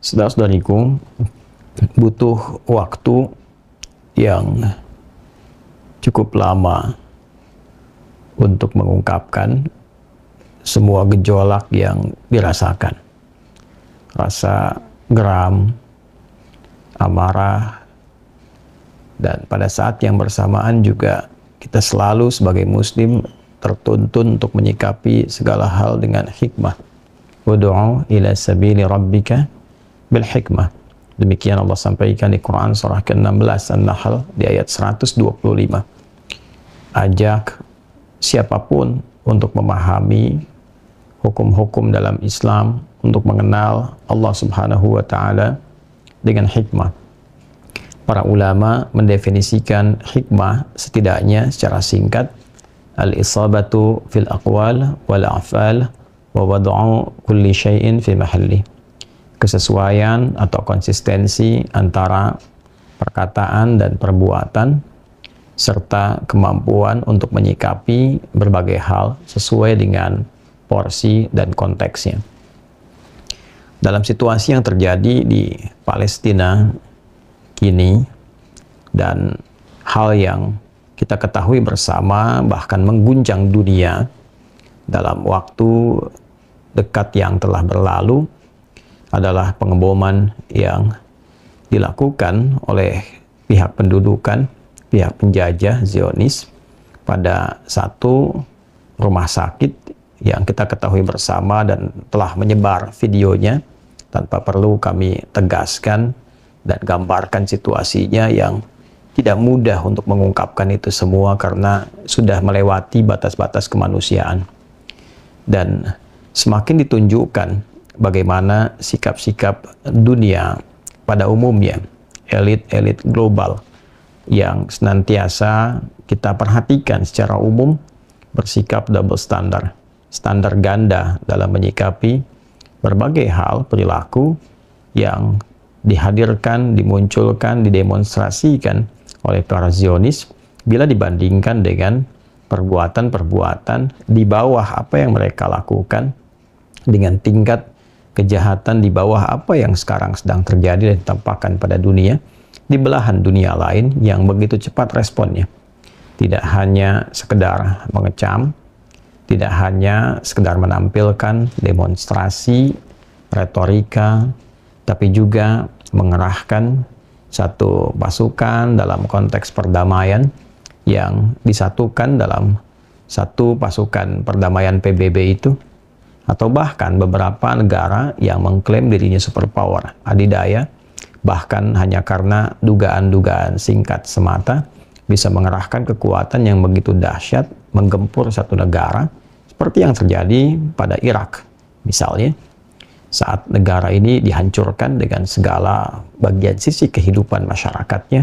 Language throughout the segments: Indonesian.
Saudara-saudariku, butuh waktu yang cukup lama untuk mengungkapkan semua gejolak yang dirasakan. Rasa geram, amarah, dan pada saat yang bersamaan juga kita selalu sebagai muslim tertuntun untuk menyikapi segala hal dengan hikmah. Ud'u ila sabili rabbika bil hikmah. Demikian Allah sampaikan di Quran surah ke-16 An-Nahl di ayat 125. Ajak siapapun untuk memahami hukum-hukum dalam Islam, untuk mengenal Allah Subhanahu wa taala dengan hikmah. Para ulama mendefinisikan hikmah setidaknya secara singkat, al-isabatu fil aqwal wal a'fal wa wad'u kulli syai'in fi mahalli. Kesesuaian atau konsistensi antara perkataan dan perbuatan, serta kemampuan untuk menyikapi berbagai hal sesuai dengan porsi dan konteksnya. Dalam situasi yang terjadi di Palestina kini, dan hal yang kita ketahui bersama bahkan mengguncang dunia dalam waktu dekat yang telah berlalu, adalah pengeboman yang dilakukan oleh pihak pendudukan, pihak penjajah Zionis pada satu rumah sakit yang kita ketahui bersama dan telah menyebar videonya tanpa perlu kami tegaskan dan gambarkan situasinya yang tidak mudah untuk mengungkapkan itu semua karena sudah melewati batas-batas kemanusiaan. Dan semakin ditunjukkan bagaimana sikap-sikap dunia pada umumnya, elit-elit global yang senantiasa kita perhatikan secara umum bersikap double standar, standar ganda dalam menyikapi berbagai hal perilaku yang dihadirkan, dimunculkan, didemonstrasikan oleh para Zionis bila dibandingkan dengan perbuatan-perbuatan di bawah apa yang mereka lakukan, dengan tingkat kejahatan di bawah apa yang sekarang sedang terjadi dan ditampakkan pada dunia, di belahan dunia lain yang begitu cepat responnya. Tidak hanya sekedar mengecam, tidak hanya sekedar menampilkan demonstrasi, retorika, tapi juga mengerahkan satu pasukan dalam konteks perdamaian yang disatukan dalam satu pasukan perdamaian PBB itu, atau bahkan beberapa negara yang mengklaim dirinya superpower adidaya, bahkan hanya karena dugaan-dugaan singkat semata bisa mengerahkan kekuatan yang begitu dahsyat menggempur satu negara, seperti yang terjadi pada Irak misalnya, saat negara ini dihancurkan dengan segala bagian sisi kehidupan masyarakatnya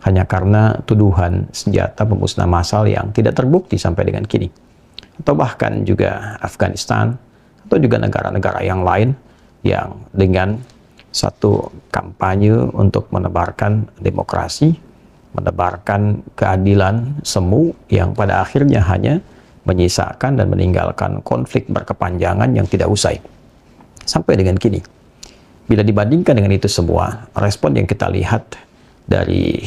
hanya karena tuduhan senjata pemusnah massal yang tidak terbukti sampai dengan kini. Atau bahkan juga Afghanistan, atau juga negara-negara yang lain yang dengan satu kampanye untuk menebarkan demokrasi, menebarkan keadilan semu yang pada akhirnya hanya menyisakan dan meninggalkan konflik berkepanjangan yang tidak usai sampai dengan kini. Bila dibandingkan dengan itu semua, respon yang kita lihat dari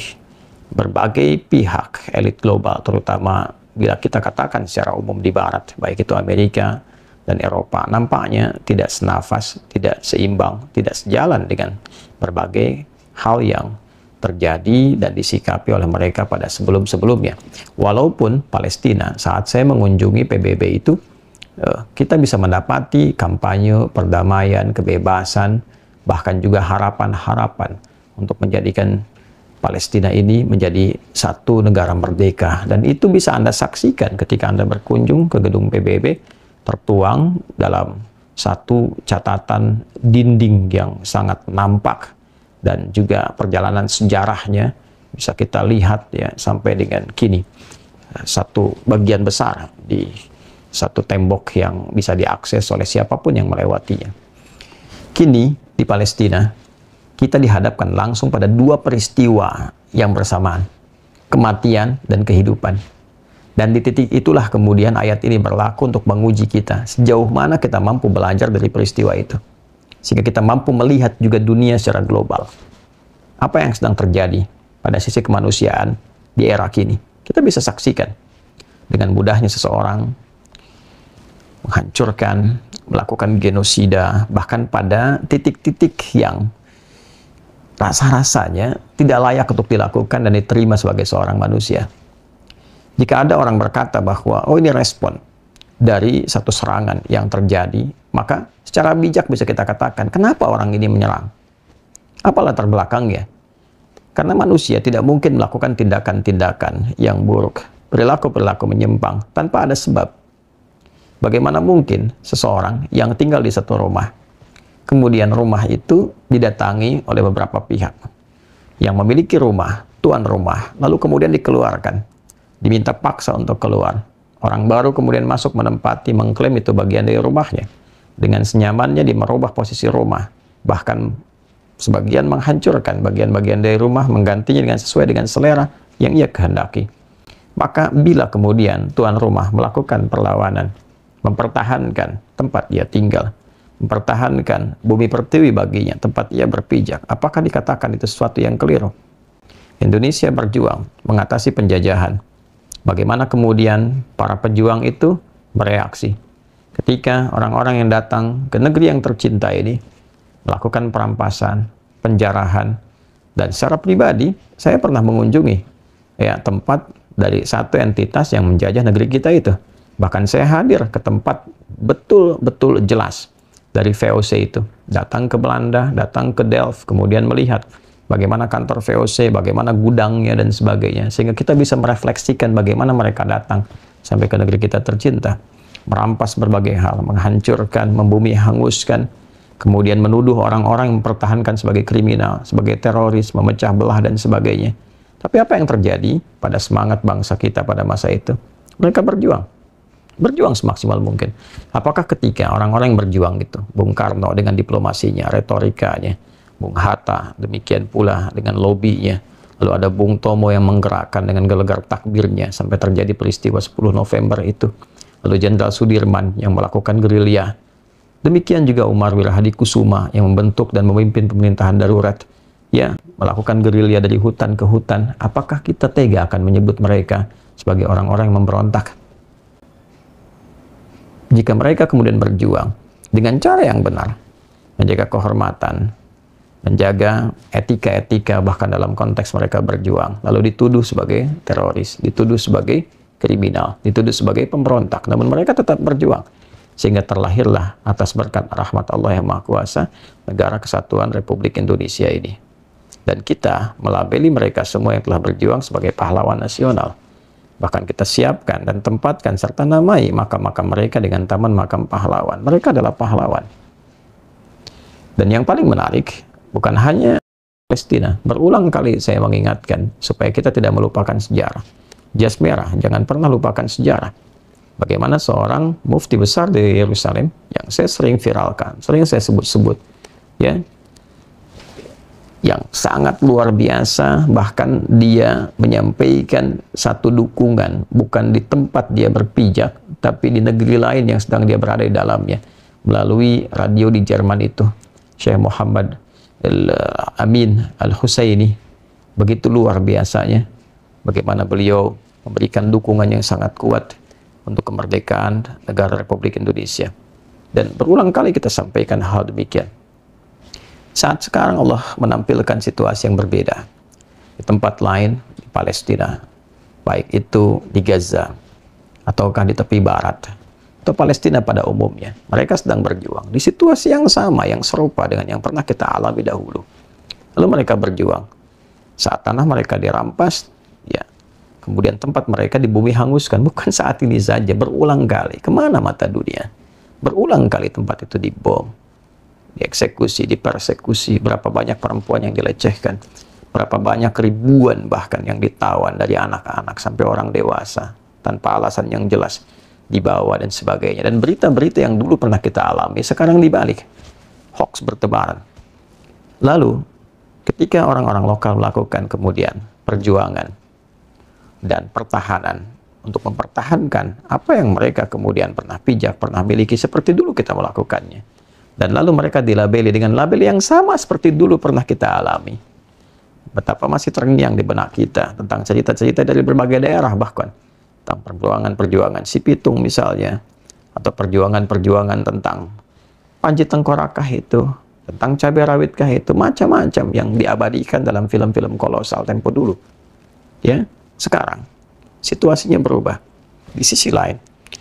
berbagai pihak elit global, terutama bila kita katakan secara umum di Barat, baik itu Amerika dan Eropa, nampaknya tidak senafas, tidak seimbang, tidak sejalan dengan berbagai hal yang terjadi dan disikapi oleh mereka pada sebelum-sebelumnya. Walaupun Palestina, saat saya mengunjungi PBB itu, kita bisa mendapati kampanye perdamaian, kebebasan, bahkan juga harapan-harapan untuk menjadikan Palestina ini menjadi satu negara merdeka. Dan itu bisa Anda saksikan ketika Anda berkunjung ke gedung PBB, tertuang dalam satu catatan dinding yang sangat nampak, dan juga perjalanan sejarahnya bisa kita lihat ya sampai dengan kini. Satu bagian besar satu tembok yang bisa diakses oleh siapapun yang melewatinya. Kini di Palestina, kita dihadapkan langsung pada dua peristiwa yang bersamaan, kematian dan kehidupan. Dan di titik itulah kemudian ayat ini berlaku untuk menguji kita, sejauh mana kita mampu belajar dari peristiwa itu. Sehingga kita mampu melihat juga dunia secara global. Apa yang sedang terjadi pada sisi kemanusiaan di era kini. Kita bisa saksikan dengan mudahnya seseorang menghancurkan, melakukan genosida, bahkan pada titik-titik yang rasa-rasanya tidak layak untuk dilakukan dan diterima sebagai seorang manusia. Jika ada orang berkata bahwa, oh ini respon dari satu serangan yang terjadi, maka secara bijak bisa kita katakan, kenapa orang ini menyerang? Apa latar belakangnya? Karena manusia tidak mungkin melakukan tindakan-tindakan yang buruk, perilaku-perilaku menyimpang, tanpa ada sebab. Bagaimana mungkin seseorang yang tinggal di satu rumah, kemudian rumah itu didatangi oleh beberapa pihak, yang memiliki rumah, tuan rumah, lalu kemudian dikeluarkan, diminta paksa untuk keluar. Orang baru kemudian masuk menempati, mengklaim itu bagian dari rumahnya. Dengan senyamannya dia merubah posisi rumah, bahkan sebagian menghancurkan bagian-bagian dari rumah, menggantinya dengan sesuai dengan selera yang ia kehendaki. Maka bila kemudian tuan rumah melakukan perlawanan, mempertahankan tempat dia tinggal, mempertahankan bumi pertiwi baginya, tempat ia berpijak, apakah dikatakan itu sesuatu yang keliru? Indonesia berjuang mengatasi penjajahan. Bagaimana kemudian para pejuang itu bereaksi ketika orang-orang yang datang ke negeri yang tercinta ini melakukan perampasan, penjarahan, dan secara pribadi saya pernah mengunjungi tempat dari satu entitas yang menjajah negeri kita itu. Bahkan saya hadir ke tempat betul-betul jelas dari VOC itu. Datang ke Belanda, datang ke Delft, kemudian melihat bagaimana kantor VOC, bagaimana gudangnya dan sebagainya. Sehingga kita bisa merefleksikan bagaimana mereka datang sampai ke negeri kita tercinta. Merampas berbagai hal, menghancurkan, membumi hanguskan, kemudian menuduh orang-orang yang mempertahankan sebagai kriminal, sebagai teroris, memecah belah dan sebagainya. Tapi apa yang terjadi pada semangat bangsa kita pada masa itu? Mereka berjuang semaksimal mungkin. Apakah ketika orang-orang yang berjuang itu, Bung Karno dengan diplomasinya, retorikanya, Bung Hatta demikian pula dengan lobbynya, lalu ada Bung Tomo yang menggerakkan dengan gelegar takbirnya sampai terjadi peristiwa 10 November itu, lalu Jenderal Sudirman yang melakukan gerilya, demikian juga Umar Wirahadikusuma yang membentuk dan memimpin pemerintahan darurat, melakukan gerilya dari hutan ke hutan. Apakah kita tega akan menyebut mereka sebagai orang-orang yang memberontak? Jika mereka kemudian berjuang dengan cara yang benar, menjaga kehormatan, menjaga etika-etika, bahkan dalam konteks mereka berjuang, lalu dituduh sebagai teroris, dituduh sebagai kriminal, dituduh sebagai pemberontak, namun mereka tetap berjuang, sehingga terlahirlah atas berkat rahmat Allah yang Maha Kuasa, Negara Kesatuan Republik Indonesia ini. Dan kita melabeli mereka semua yang telah berjuang sebagai pahlawan nasional. Bahkan kita siapkan dan tempatkan serta namai makam-makam mereka dengan taman makam pahlawan. Mereka adalah pahlawan. Dan yang paling menarik, bukan hanya Palestina. Berulang kali saya mengingatkan supaya kita tidak melupakan sejarah. Jas merah, jangan pernah lupakan sejarah. Bagaimana seorang mufti besar di Yerusalem yang saya sering viralkan, sering saya sebut-sebut, yang sangat luar biasa, bahkan dia menyampaikan satu dukungan bukan di tempat dia berpijak, tapi di negeri lain yang sedang dia berada di dalamnya, melalui radio di Jerman itu, Syekh Muhammad Al-Amin Al-Husaini. Begitu luar biasanya bagaimana beliau memberikan dukungan yang sangat kuat untuk kemerdekaan negara Republik Indonesia. Dan berulang kali kita sampaikan hal demikian. Saat sekarang Allah menampilkan situasi yang berbeda di tempat lain di Palestina, baik itu di Gaza ataukah di tepi barat atau Palestina pada umumnya. Mereka sedang berjuang di situasi yang sama, yang serupa dengan yang pernah kita alami dahulu. Lalu mereka berjuang saat tanah mereka dirampas, kemudian tempat mereka di bumi hanguskan. Bukan saat ini saja, berulang kali. Kemana mata dunia? Berulang kali tempat itu dibom, dieksekusi, dipersekusi. Berapa banyak perempuan yang dilecehkan, berapa banyak ribuan bahkan yang ditawan, dari anak-anak sampai orang dewasa, tanpa alasan yang jelas. dibawa dan sebagainya. Dan berita-berita yang dulu pernah kita alami sekarang dibalik, hoax bertebaran. Lalu ketika orang-orang lokal melakukan kemudian perjuangan dan pertahanan untuk mempertahankan apa yang mereka kemudian pernah pijak, pernah miliki seperti dulu kita melakukannya, dan lalu mereka dilabeli dengan label yang sama seperti dulu pernah kita alami, betapa masih terngiang di benak kita tentang cerita-cerita dari berbagai daerah, bahkan tentang perjuangan-perjuangan si Pitung misalnya, atau perjuangan-perjuangan tentang Panji Tengkorakah itu, tentang cabai rawitkah itu, macam-macam yang diabadikan dalam film-film kolosal tempo dulu. Ya, sekarang situasinya berubah. Di sisi lain,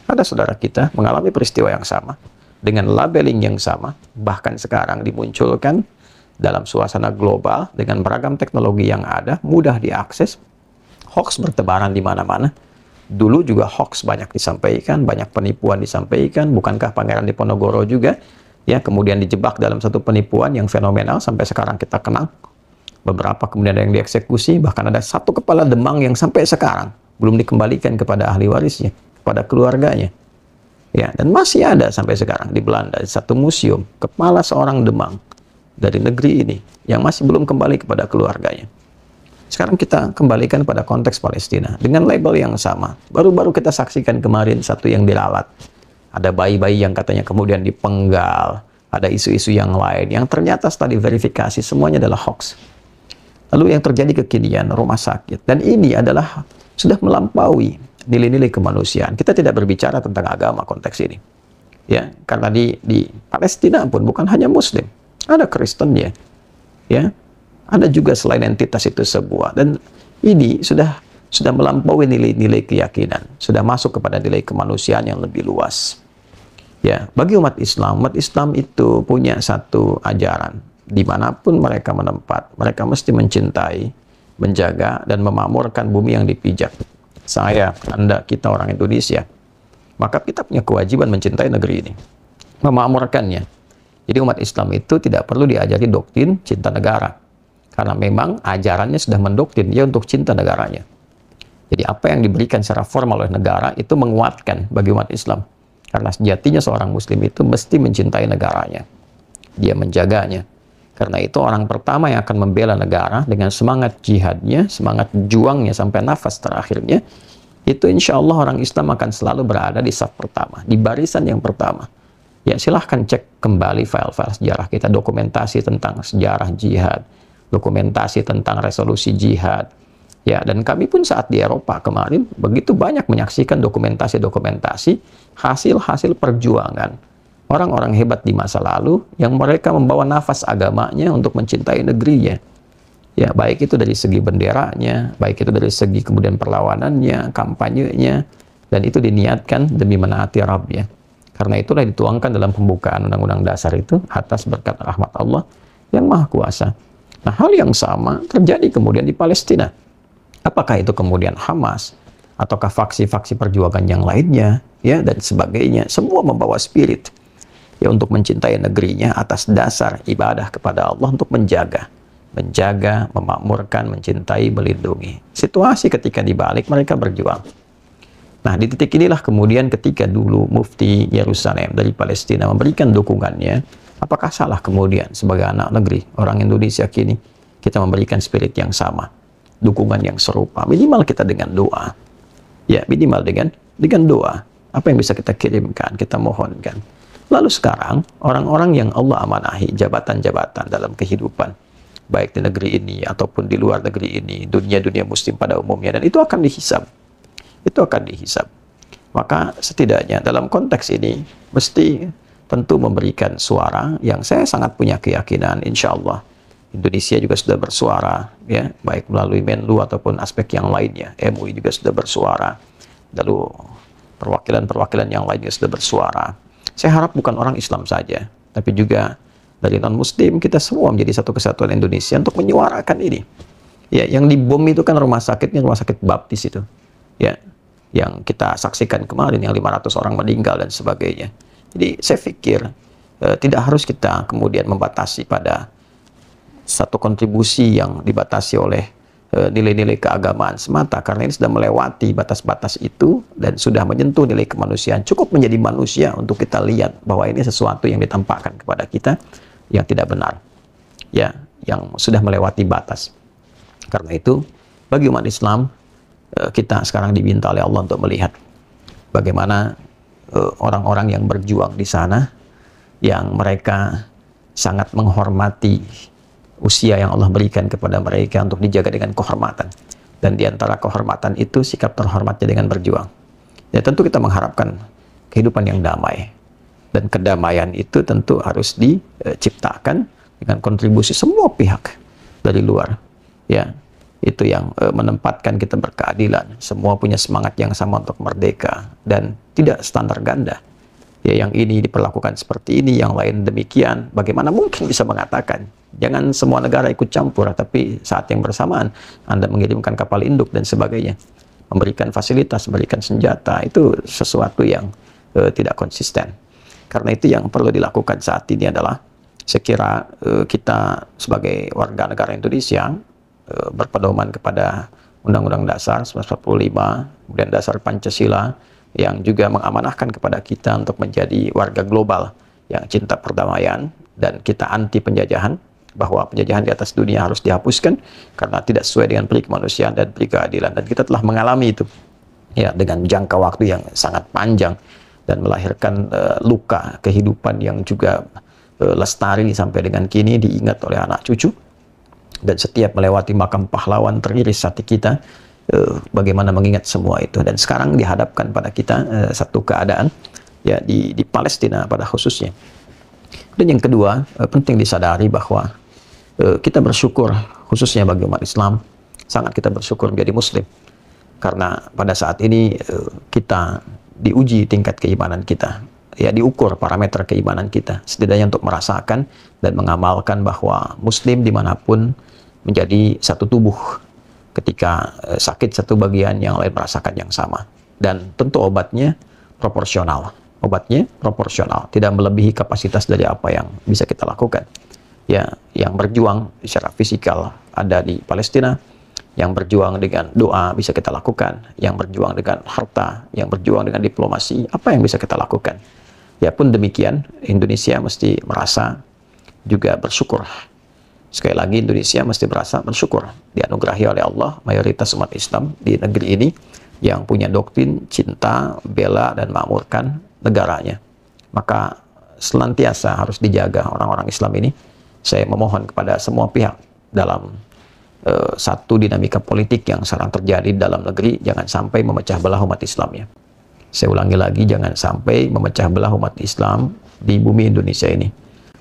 ada saudara kita mengalami peristiwa yang sama dengan labeling yang sama, bahkan sekarang dimunculkan dalam suasana global dengan beragam teknologi yang ada, mudah diakses, hoax bertebaran di mana-mana. Dulu juga hoax banyak disampaikan, banyak penipuan disampaikan. Bukankah Pangeran Diponegoro juga ya kemudian dijebak dalam satu penipuan yang fenomenal sampai sekarang kita kenal? Beberapa kemudian ada yang dieksekusi, bahkan ada satu kepala Demang yang sampai sekarang belum dikembalikan kepada ahli warisnya, kepada keluarganya. Ya, dan masih ada sampai sekarang di Belanda satu museum kepala seorang Demang dari negeri ini yang masih belum kembali kepada keluarganya. Sekarang kita kembalikan pada konteks Palestina dengan label yang sama. Baru-baru kita saksikan kemarin satu yang dilalat. Ada bayi-bayi yang katanya kemudian dipenggal. Ada isu-isu yang lain yang ternyata setelah diverifikasi semuanya adalah hoax. Lalu yang terjadi kekinian rumah sakit. Dan ini adalah sudah melampaui nilai-nilai kemanusiaan. Kita tidak berbicara tentang agama konteks ini. Ya, karena di Palestina pun bukan hanya Muslim. Ada Kristennya. Ya. Ada juga selain entitas itu sebuah, dan ini sudah melampaui nilai-nilai keyakinan, sudah masuk kepada nilai kemanusiaan yang lebih luas. Ya, bagi umat Islam itu punya satu ajaran, dimanapun mereka menempat, mereka mesti mencintai, menjaga, dan memakmurkan bumi yang dipijak. Saya, Anda, kita orang Indonesia, maka kita punya kewajiban mencintai negeri ini, memakmurkannya. Jadi umat Islam itu tidak perlu diajari doktrin cinta negara. Karena memang ajarannya sudah mendoktrin dia untuk cinta negaranya. Jadi apa yang diberikan secara formal oleh negara itu menguatkan bagi umat Islam. Karena sejatinya seorang Muslim itu mesti mencintai negaranya. Dia menjaganya. Karena itu orang pertama yang akan membela negara dengan semangat jihadnya, semangat juangnya sampai nafas terakhirnya, itu insya Allah orang Islam akan selalu berada di saf pertama, di barisan yang pertama. Ya, silahkan cek kembali file-file sejarah kita, dokumentasi tentang sejarah jihad, dokumentasi tentang resolusi jihad. Ya, dan kami pun saat di Eropa kemarin begitu banyak menyaksikan dokumentasi-dokumentasi hasil-hasil perjuangan orang-orang hebat di masa lalu yang mereka membawa nafas agamanya untuk mencintai negerinya. Ya, baik itu dari segi benderanya, baik itu dari segi kemudian perlawanannya, kampanyenya, dan itu diniatkan demi menaati Rabbnya. Karena itulah dituangkan dalam pembukaan Undang-Undang Dasar itu atas berkat rahmat Allah yang Maha Kuasa. Nah, hal yang sama terjadi kemudian di Palestina. Apakah itu kemudian Hamas ataukah faksi-faksi perjuangan yang lainnya, ya, dan sebagainya, semua membawa spirit ya untuk mencintai negerinya atas dasar ibadah kepada Allah untuk menjaga, memakmurkan, mencintai, melindungi. Situasi ketika dibalik mereka berjuang. Nah, di titik inilah kemudian ketika dulu Mufti Yerusalem dari Palestina memberikan dukungannya. Apakah salah kemudian sebagai anak negeri orang Indonesia kini kita memberikan spirit yang sama, dukungan yang serupa, minimal kita dengan doa, ya minimal dengan doa, apa yang bisa kita kirimkan, kita mohonkan. Lalu sekarang orang-orang yang Allah amanahi jabatan-jabatan dalam kehidupan, baik di negeri ini ataupun di luar negeri ini, dunia-dunia Muslim pada umumnya, dan itu akan dihisab, Maka setidaknya dalam konteks ini mesti tentu memberikan suara yang saya sangat punya keyakinan insya Allah Indonesia juga sudah bersuara, ya, baik melalui Menlu ataupun aspek yang lainnya. MUI juga sudah bersuara, lalu perwakilan-perwakilan yang lainnya sudah bersuara. Saya harap bukan orang Islam saja, tapi juga dari non-Muslim, kita semua menjadi satu kesatuan Indonesia untuk menyuarakan ini. Ya, yang dibom itu kan rumah sakitnya, rumah sakit Baptis itu, ya, yang kita saksikan kemarin yang 500 orang meninggal dan sebagainya. Jadi saya pikir tidak harus kita kemudian membatasi pada satu kontribusi yang dibatasi oleh nilai-nilai keagamaan semata, karena ini sudah melewati batas-batas itu dan sudah menyentuh nilai kemanusiaan. Cukup menjadi manusia untuk kita lihat bahwa ini sesuatu yang ditampakkan kepada kita yang tidak benar, ya, yang sudah melewati batas. Karena itu, bagi umat Islam, kita sekarang diminta oleh Allah untuk melihat bagaimana orang-orang yang berjuang di sana, yang mereka sangat menghormati usia yang Allah berikan kepada mereka untuk dijaga dengan kehormatan. Dan di antara kehormatan itu sikap terhormatnya dengan berjuang. Ya, tentu kita mengharapkan kehidupan yang damai. Dan kedamaian itu tentu harus diciptakan dengan kontribusi semua pihak dari luar. Ya, itu yang menempatkan kita berkeadilan. Semua punya semangat yang sama untuk merdeka dan tidak standar ganda. Ya, yang ini diperlakukan seperti ini, yang lain demikian. Bagaimana mungkin bisa mengatakan jangan semua negara ikut campur, tapi saat yang bersamaan Anda mengirimkan kapal induk dan sebagainya, memberikan fasilitas, memberikan senjata, itu sesuatu yang tidak konsisten. Karena itu yang perlu dilakukan saat ini adalah, saya kira kita sebagai warga negara Indonesia berpedoman kepada Undang-Undang Dasar 1945, kemudian Dasar Pancasila, yang juga mengamanahkan kepada kita untuk menjadi warga global yang cinta perdamaian dan kita anti penjajahan, bahwa penjajahan di atas dunia harus dihapuskan karena tidak sesuai dengan peri kemanusiaan dan peri keadilan. Dan kita telah mengalami itu, ya, dengan jangka waktu yang sangat panjang dan melahirkan luka kehidupan yang juga lestari sampai dengan kini, diingat oleh anak cucu. Dan setiap melewati makam pahlawan teriris hati kita, bagaimana mengingat semua itu. Dan sekarang dihadapkan pada kita satu keadaan, ya, di Palestina pada khususnya. Dan yang kedua, penting disadari bahwa kita bersyukur, khususnya bagi umat Islam, sangat kita bersyukur menjadi muslim. Karena pada saat ini kita diuji tingkat keimanan kita, ya, diukur parameter keimanan kita, setidaknya untuk merasakan dan mengamalkan bahwa muslim dimanapun menjadi satu tubuh. Ketika sakit satu bagian, yang lain merasakan yang sama. Dan tentu obatnya proporsional. Obatnya proporsional, tidak melebihi kapasitas dari apa yang bisa kita lakukan. Ya, yang berjuang secara fisikal ada di Palestina, yang berjuang dengan doa bisa kita lakukan, yang berjuang dengan harta, yang berjuang dengan diplomasi, apa yang bisa kita lakukan. Ya pun demikian, Indonesia mesti merasa juga bersyukur. Sekali lagi, Indonesia mesti merasa bersyukur dianugerahi oleh Allah mayoritas umat Islam di negeri ini yang punya doktrin cinta, bela, dan makmurkan negaranya. Maka senantiasa harus dijaga orang-orang Islam ini. Saya memohon kepada semua pihak dalam satu dinamika politik yang sekarang terjadi dalam negeri, jangan sampai memecah belah umat Islamnya. Saya ulangi lagi, jangan sampai memecah belah umat Islam di bumi Indonesia ini.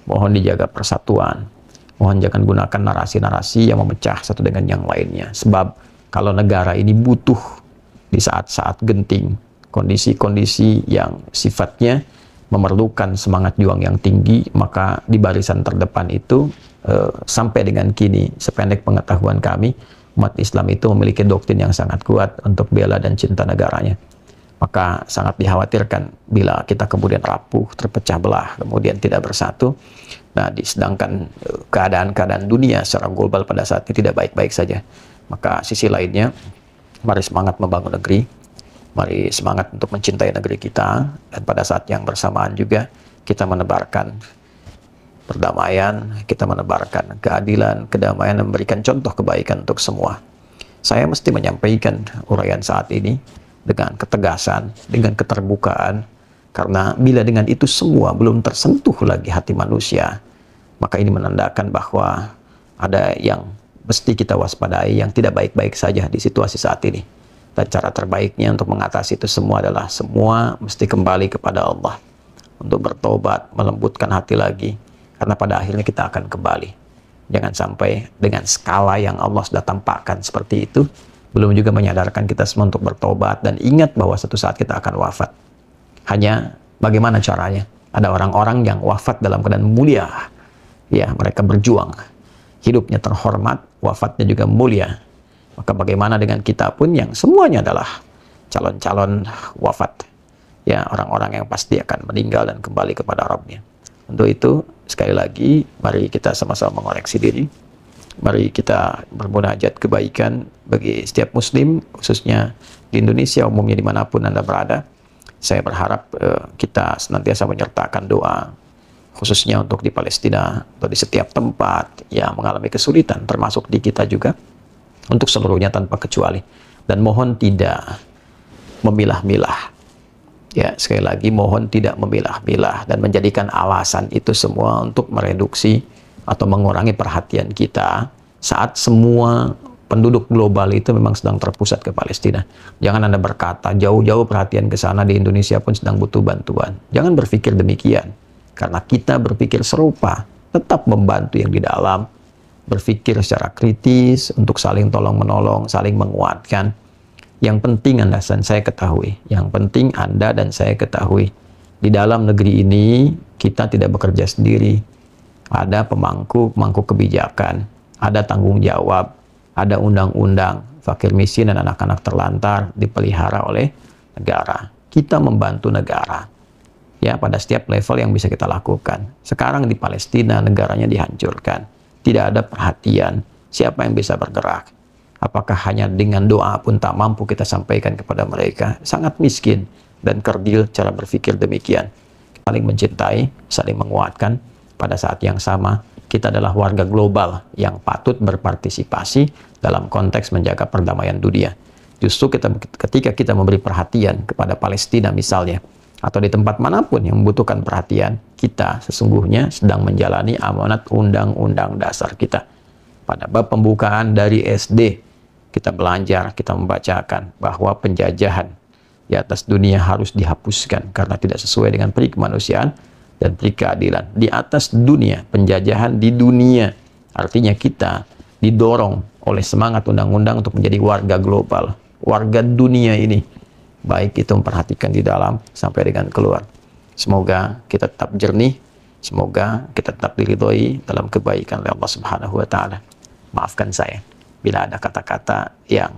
Mohon dijaga persatuan. Mohon jangan gunakan narasi-narasi yang memecah satu dengan yang lainnya. Sebab kalau negara ini butuh di saat-saat genting, kondisi-kondisi yang sifatnya memerlukan semangat juang yang tinggi, maka di barisan terdepan itu sampai dengan kini, sependek pengetahuan kami, umat Islam itu memiliki doktrin yang sangat kuat untuk bela dan cinta negaranya. Maka sangat dikhawatirkan bila kita kemudian rapuh, terpecah belah, kemudian tidak bersatu. Nah, sedangkan keadaan-keadaan dunia secara global pada saat ini tidak baik-baik saja. Maka sisi lainnya, mari semangat membangun negeri, mari semangat untuk mencintai negeri kita, dan pada saat yang bersamaan juga kita menebarkan perdamaian, kita menebarkan keadilan, kedamaian, dan memberikan contoh kebaikan untuk semua. Saya mesti menyampaikan uraian saat ini dengan ketegasan, dengan keterbukaan, karena bila dengan itu semua belum tersentuh lagi hati manusia, maka ini menandakan bahwa ada yang mesti kita waspadai yang tidak baik-baik saja di situasi saat ini. Dan cara terbaiknya untuk mengatasi itu semua adalah semua mesti kembali kepada Allah, untuk bertobat, melembutkan hati lagi, karena pada akhirnya kita akan kembali. Jangan sampai dengan skala yang Allah sudah tampakkan seperti itu, belum juga menyadarkan kita semua untuk bertobat dan ingat bahwa suatu saat kita akan wafat. Hanya bagaimana caranya? Ada orang-orang yang wafat dalam keadaan mulia. Ya, mereka berjuang. Hidupnya terhormat, wafatnya juga mulia. Maka bagaimana dengan kita pun yang semuanya adalah calon-calon wafat. Ya, orang-orang yang pasti akan meninggal dan kembali kepada Rabbnya. Untuk itu, sekali lagi, mari kita sama-sama mengoreksi diri. Mari kita bermunajat kebaikan bagi setiap muslim, khususnya di Indonesia, umumnya dimanapun Anda berada. Saya berharap kita senantiasa menyertakan doa, khususnya untuk di Palestina atau di setiap tempat yang mengalami kesulitan, termasuk di kita juga, untuk seluruhnya tanpa kecuali. Dan mohon tidak memilah-milah. Ya, sekali lagi mohon tidak memilah-milah dan menjadikan alasan itu semua untuk mereduksi atau mengurangi perhatian kita saat semua penduduk global itu memang sedang terpusat ke Palestina. Jangan Anda berkata jauh-jauh perhatian ke sana, di Indonesia pun sedang butuh bantuan. Jangan berpikir demikian, karena kita berpikir serupa, tetap membantu yang di dalam, berpikir secara kritis untuk saling tolong-menolong, saling menguatkan. Yang penting Anda dan saya ketahui, yang penting Anda dan saya ketahui, di dalam negeri ini kita tidak bekerja sendiri. Ada pemangku kebijakan, ada tanggung jawab, ada undang-undang, fakir miskin dan anak-anak terlantar dipelihara oleh negara. Kita membantu negara, ya, pada setiap level yang bisa kita lakukan. Sekarang di Palestina negaranya dihancurkan, tidak ada perhatian. Siapa yang bisa bergerak? Apakah hanya dengan doa pun tak mampu kita sampaikan kepada mereka? Sangat miskin dan kerdil cara berpikir demikian. Saling mencintai, saling menguatkan. Pada saat yang sama, kita adalah warga global yang patut berpartisipasi dalam konteks menjaga perdamaian dunia. Justru ketika kita memberi perhatian kepada Palestina misalnya, atau di tempat manapun yang membutuhkan perhatian, kita sesungguhnya sedang menjalani amanat undang-undang dasar kita. Pada bab pembukaan dari SD, kita belajar, kita membacakan bahwa penjajahan di atas dunia harus dihapuskan karena tidak sesuai dengan peri kemanusiaan dan peri keadilan. Di atas dunia, penjajahan di dunia, artinya kita didorong oleh semangat undang-undang untuk menjadi warga global, warga dunia ini, baik itu memperhatikan di dalam sampai dengan keluar. Semoga kita tetap jernih, semoga kita tetap diridhoi dalam kebaikan oleh Allah Subhanahu wa Ta'ala. Maafkan saya bila ada kata-kata yang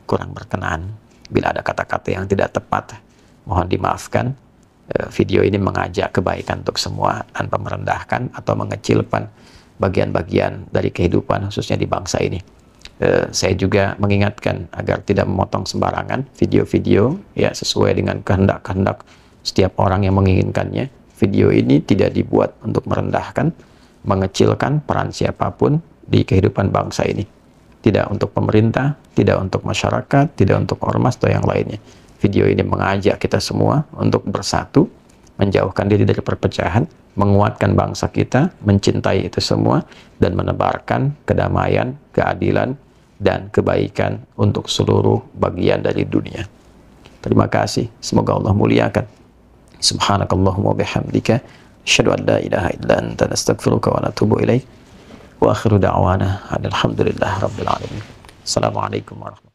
kurang berkenan, bila ada kata-kata yang tidak tepat, mohon dimaafkan. Video ini mengajak kebaikan untuk semua tanpa merendahkan atau mengecilkan bagian-bagian dari kehidupan, khususnya di bangsa ini. Saya juga mengingatkan agar tidak memotong sembarangan video-video, ya, sesuai dengan kehendak-kehendak setiap orang yang menginginkannya. Video ini tidak dibuat untuk merendahkan, mengecilkan peran siapapun di kehidupan bangsa ini. Tidak untuk pemerintah, tidak untuk masyarakat, tidak untuk ormas atau yang lainnya. Video ini mengajak kita semua untuk bersatu, menjauhkan diri dari perpecahan, menguatkan bangsa kita, mencintai itu semua, dan menebarkan kedamaian, keadilan, dan kebaikan untuk seluruh bagian dari dunia. Terima kasih. Semoga Allah muliakan. Subhanakallahumma bihamdika, asyhadu an la ilaha illa anta, nastaghfiruka wa natubu ilaik. Wa akhiru da'wana alhamdulillah rabbil alamin. Assalamualaikum warahmatullahi wabarakatuh.